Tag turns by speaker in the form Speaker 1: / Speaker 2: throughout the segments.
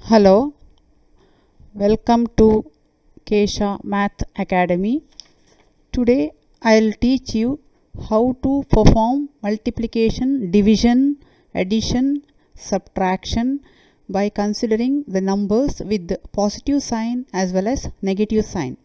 Speaker 1: Hello, welcome to Kesha Math Academy. Today I'll teach you how to perform multiplication, division, addition, subtraction by considering the numbers with positive sign as well as negative sign.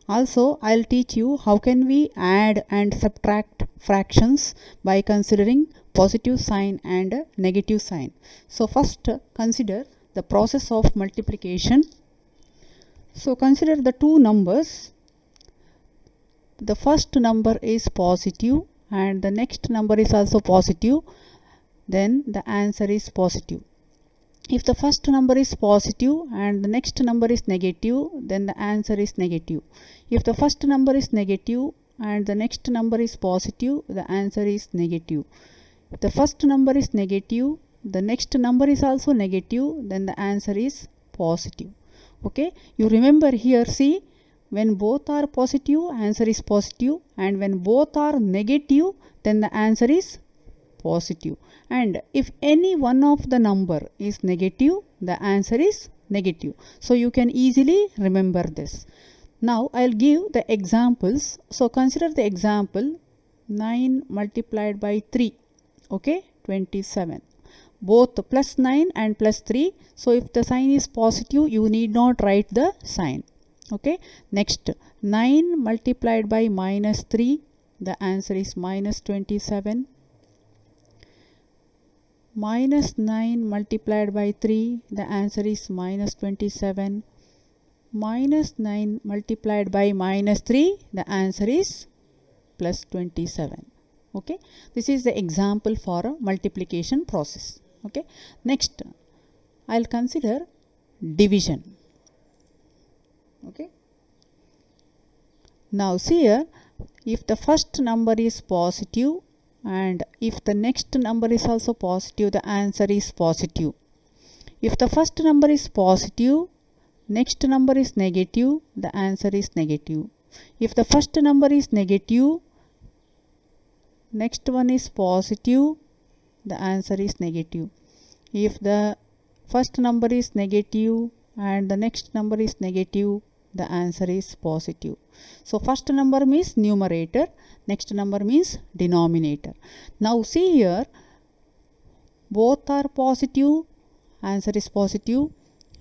Speaker 1: Also, I'll teach you how can we add and subtract fractions by considering positive sign and negative sign. So first consider the process of multiplication. So consider the two numbers. The first number is positive and the next number is also positive. Then the answer is positive. If the first number is positive and the next number is negative, then the answer is negative. If the first number is negative and the next number is positive, the answer is negative. If the first number is negative, the next number is also negative, then the answer is positive. Okay, you remember here, see, when both are positive, answer is positive, and when both are negative, then the answer is positive. And if any one of the number is negative, the answer is negative. So you can easily remember this. Now I'll give the examples. So consider the example 9 multiplied by 3. Okay, 27. Both plus 9 and plus 3. So if the sign is positive, you need not write the sign. Okay, next 9 multiplied by minus 3. The answer is minus 27. Minus 9 multiplied by 3, the answer is minus 27. Minus 9 multiplied by minus 3, the answer is plus 27. Okay, this is the example for a multiplication process. Okay, next I'll consider division. Okay, now see here, if the first number is positive and if the next number is also positive, the answer is positive. If the first number is positive, next number is negative, the answer is negative. If the first number is negative, next one is positive, the answer is negative. If the first number is negative and the next number is negative, the answer is positive. So first number means numerator, next number means denominator. Now see here, both are positive, answer is positive.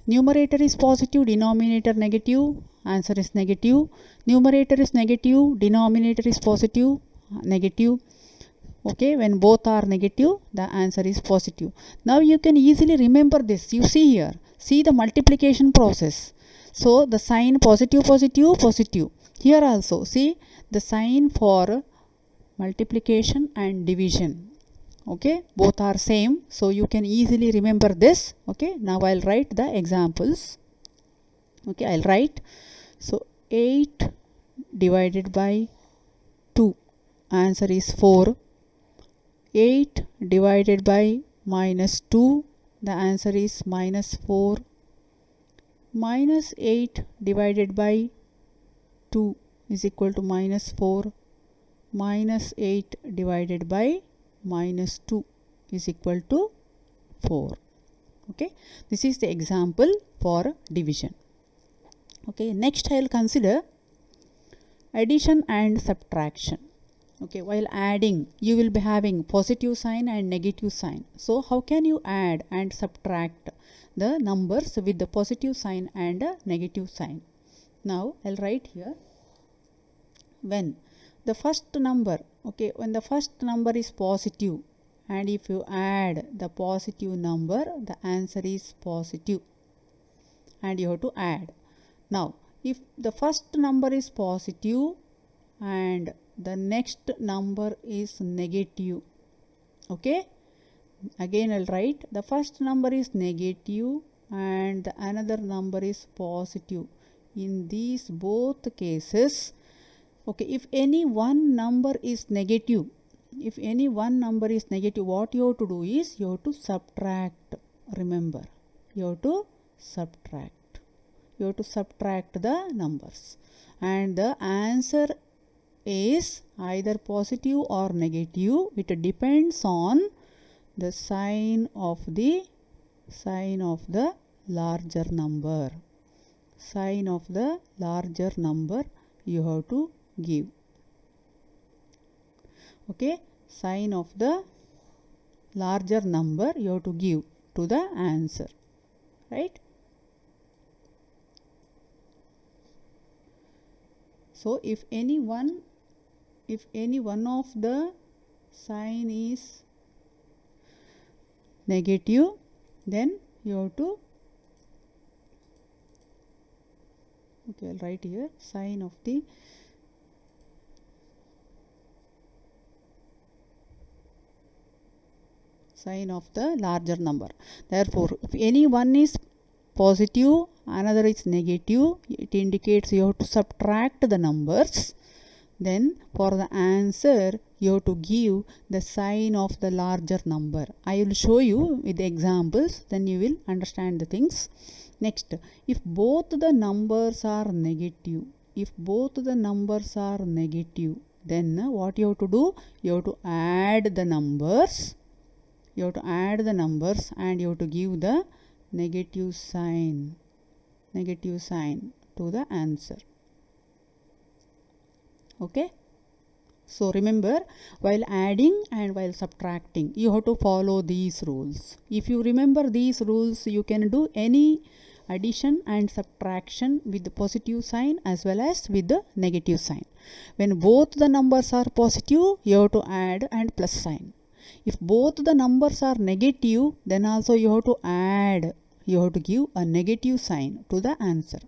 Speaker 1: Numerator is positive, denominator negative, answer is negative. Numerator is negative, denominator is positive, negative. Okay, when both are negative, the answer is positive. Now you can easily remember this. You see here, see the multiplication process. So the sign positive, positive, positive. Here also see the sign for multiplication and division. Okay, both are same, so you can easily remember this. Okay, now I'll write the examples. Okay, I'll write, so 8 divided by 2, answer is 4. 8 divided by minus 2, the answer is minus 4. Minus 8 divided by 2 is equal to minus 4. Minus 8 divided by minus 2 is equal to 4. Okay, this is the example for division. Okay, next I will consider addition and subtraction. Okay, while adding, you will be having positive sign and negative sign. So how can you add and subtract the numbers with the positive sign and negative sign? Now I'll write here, when the first number, okay, when the first number is positive and if you add the positive number, the answer is positive and you have to add. Now if the first number is positive and the next number is negative, okay, again I'll write, the first number is negative and the another number is positive. In these both cases, okay, if any one number is negative, if any one number is negative, what you have to do is you have to subtract. Remember, you have to subtract. You have to subtract the numbers and the answer is either positive or negative. It depends on the sign of the larger number. Sign of the larger number you have to give. Okay, sign of the larger number you have to give to the answer, right? So if any one of the sign is negative, then you have to, okay, I'll write here sign of the larger number. Therefore, if any one is positive, another is negative, it indicates you have to subtract the numbers. Then for the answer you have to give the sign of the larger number. I will show you with the examples, then you will understand the things. Next, if both the numbers are negative, then what you have to do? You have to add the numbers. And you have to give the negative sign to the answer. Okay, so remember, while adding and while subtracting, you have to follow these rules. If you remember these rules, you can do any addition and subtraction with the positive sign as well as with the negative sign. When both the numbers are positive, you have to add and plus sign. If both the numbers are negative, then also you have to add, you have to give a negative sign to the answer.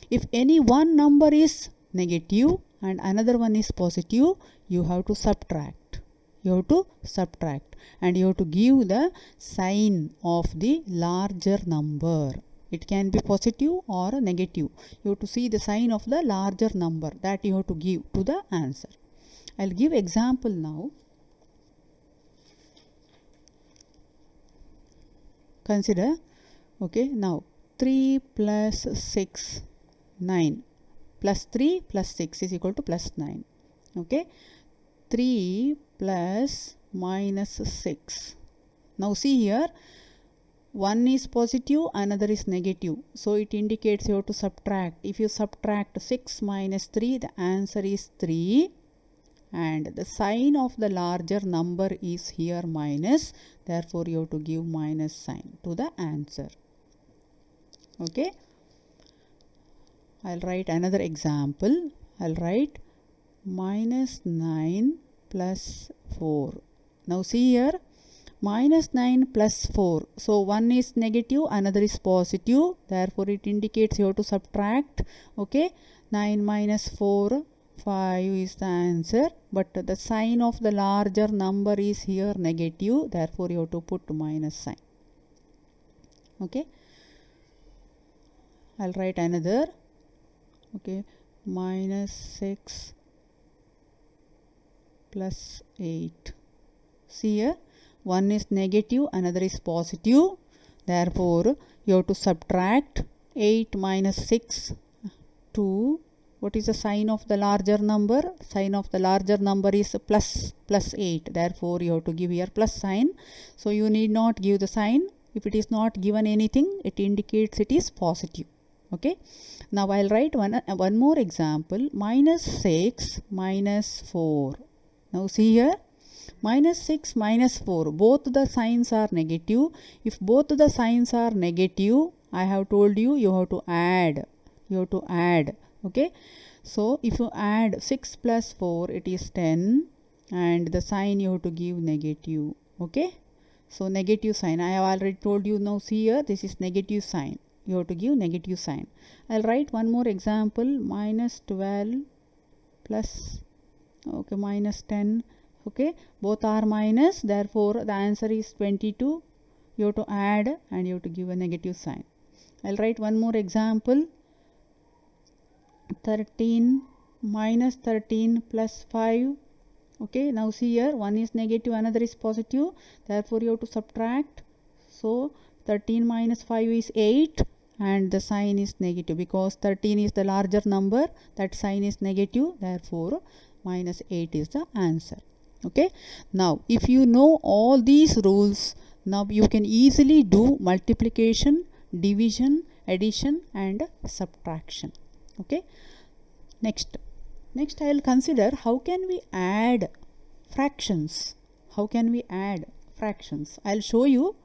Speaker 1: If any one number is negative and another one is positive, you have to subtract. And you have to give the sign of the larger number. It can be positive or negative. You have to see the sign of the larger number that you have to give to the answer. I'll give example now. Consider, okay, now 3 plus 6, 9. Plus 3 plus 6 is equal to plus 9. Okay, 3 plus minus 6. Now see here, one is positive, another is negative. So it indicates you have to subtract. If you subtract 6 minus 3, the answer is 3. And the sign of the larger number is here minus. Therefore, you have to give minus sign to the answer. Okay. I'll write another example. I'll write minus 9 plus 4. Now see here, minus 9 plus 4. So one is negative, another is positive. Therefore, it indicates you have to subtract. Okay. 9 minus 4, 5 is the answer. But the sign of the larger number is here negative. Therefore, you have to put minus sign. Okay. I'll write another. Okay, minus 6 plus 8. See here, one is negative, another is positive. Therefore, you have to subtract 8 minus 6 to, what is the sign of the larger number? Sign of the larger number is plus 8. Therefore, you have to give here plus sign. So, you need not give the sign. If it is not given anything, it indicates it is positive. Okay. Now I'll write one more example. Minus 6 minus 4. Now see here, minus 6 minus 4. Both the signs are negative. If both the signs are negative, I have told you, you have to add. Okay. So if you add 6 plus 4, it is 10. And the sign you have to give negative. Okay. So negative sign. I have already told you. Now see here, this is negative sign. You have to give negative sign. I'll write one more example. Minus 12 plus, okay, minus 10. Okay, both are minus. Therefore, the answer is 22. You have to add and you have to give a negative sign. I'll write one more example. 13 minus 13 plus 5. Okay, now see here, one is negative, another is positive. Therefore, you have to subtract. So 13 minus 5 is 8 and the sign is negative because 13 is the larger number, that sign is negative. Therefore, minus 8 is the answer. Okay. Now, if you know all these rules, now you can easily do multiplication, division, addition and subtraction. Okay. Next I will consider how can we add fractions. How can we add fractions? I will show you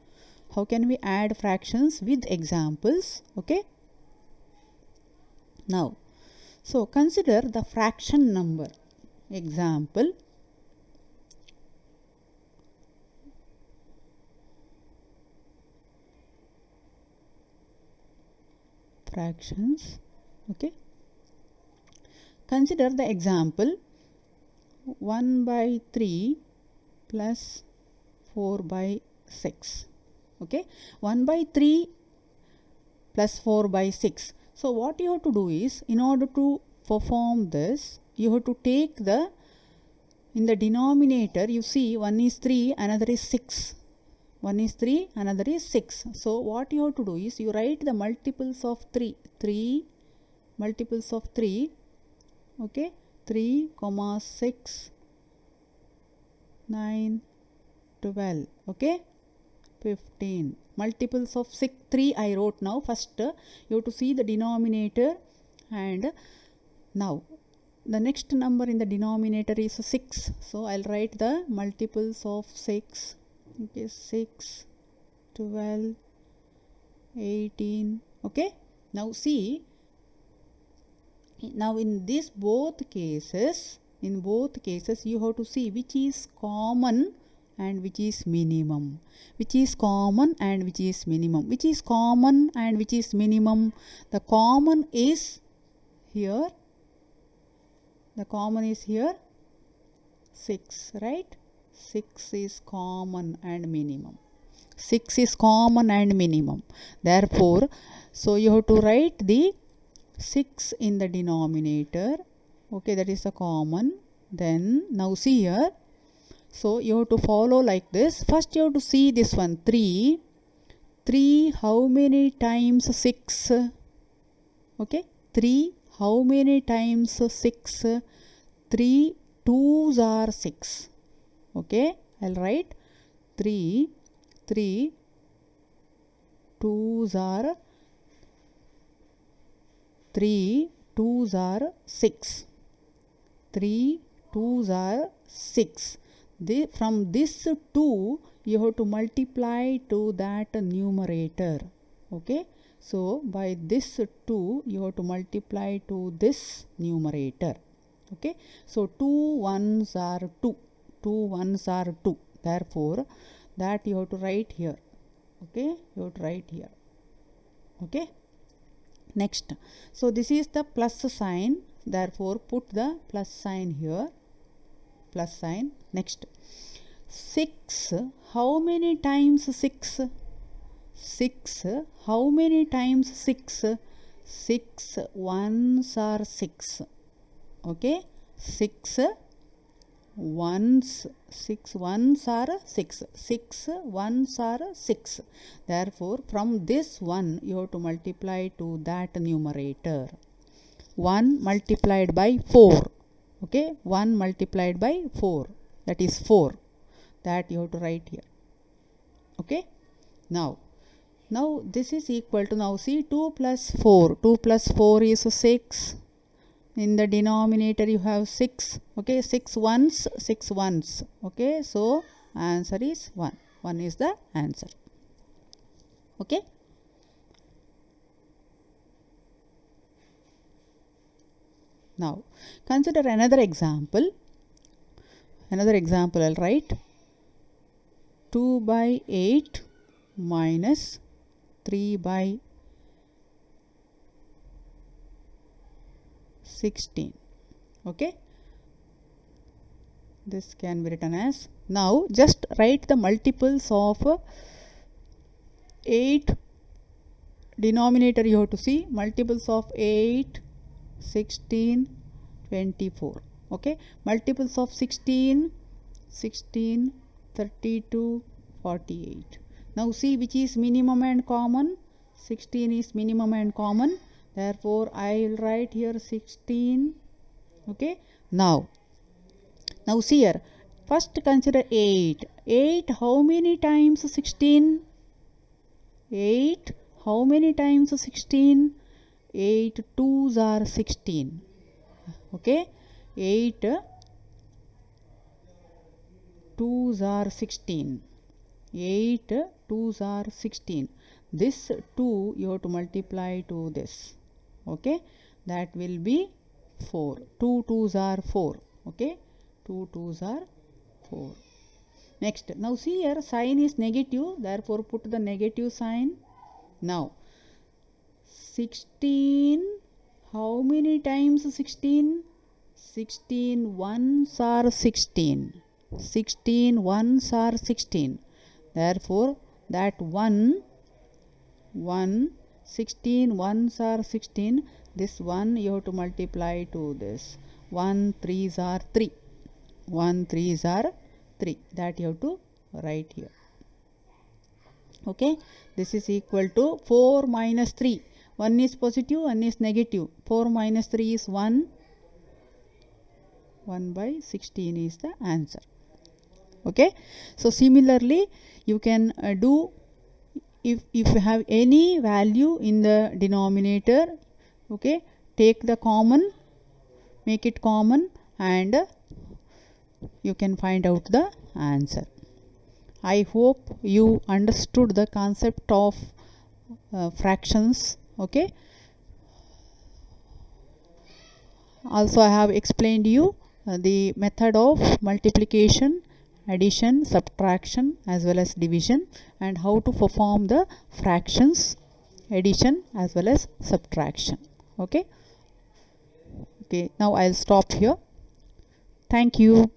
Speaker 1: how can we add fractions with examples. Okay. Now, so consider the fraction number. Example, fractions. Okay. Consider the example 1 by 3 plus 4 by 6. Okay. 1 by 3 plus 4 by 6. So what you have to do is, in order to perform this, you have to take the, in the denominator, you see one is 3, another is 6. One is 3, another is 6. So what you have to do is, you write the multiples of 3. 3 multiples of 3. Okay. 3, 6, 9, 12. Okay. 15. Multiples of 6, 3 I wrote now. First you have to see the denominator, and now the next number in the denominator is 6. So I'll write the multiples of 6. Okay, 6, 12, 18. Okay. Now see, now in this both cases, you have to see which is common and which is minimum. Which is common and which is minimum. Which is common and which is minimum? The common is here. The common is here 6, right? 6 is common and minimum. 6 is common and minimum. Therefore, so you have to write the 6 in the denominator. Okay, that is the common. Then now see here. So you have to follow like this. First you have to see this one 3. 3 how many times 6? Okay, 3 how many times 6? 3 2s are 6. Okay, I'll write 3 2s are 3 2s are 6. 3 2s are 6. From this 2 you have to multiply to that numerator. Okay. So by this 2 you have to multiply to this numerator. Okay. So 2 1s are 2. 2 1s are 2. Therefore that you have to write here. Okay. You have to write here. Okay. Next. So this is the plus sign. Therefore put the plus sign here. Plus sign. Next. 6. How many times 6? 6. How many times 6? 6 1s are 6. Okay. 6 1s. 6 1s are 6. 6 1s are 6. Therefore from this 1 you have to multiply to that numerator. 1 multiplied by 4. Okay. 1 multiplied by 4. That is 4. That you have to write here. Okay. Now this is equal to, now see 2 plus 4. 2 plus 4 is 6. In the denominator you have 6. Okay. 6 1s, 6 1s. Okay. So answer is 1. 1 is the answer. Okay. Now consider another example. Another example I'll write 2 by 8 minus 3 by 16. Okay. This can be written as, now just write the multiples of 8. Denominator you have to see multiples of 8, 16, 24. Okay. Multiples of 16, 32, 48. Now see which is minimum and common. 16 is minimum and common. Therefore I will write here 16. Okay. Now see here. First consider 8. 8 how many times 16? 8 how many times 16? 8 2s are 16. Okay, 8 2s are 16. 8 2s are 16. This 2 you have to multiply to this. Okay, that will be 4. 2 2s are 4. Okay, 2 2s are 4. Next, now see here, sign is negative, therefore put the negative sign. Now 16, how many times 16? 16 ones are 16. 16 ones are 16. Therefore that 1 16 ones are 16. This 1 you have to multiply to this. 1 3s are 3. 1 3s are 3. That you have to write here. Okay, this is equal to 4 minus 3. 1 is positive, 1 is negative. 4 minus 3 is 1. 1 by 16 is the answer. Okay, so similarly you can do, if you have any value in the denominator, okay, take the common, make it common, and you can find out the answer. I hope you understood the concept of fractions. Okay, also I have explained you the method of multiplication, addition, subtraction as well as division, and how to perform the fractions, addition as well as subtraction. Okay, now I'll stop here. Thank you.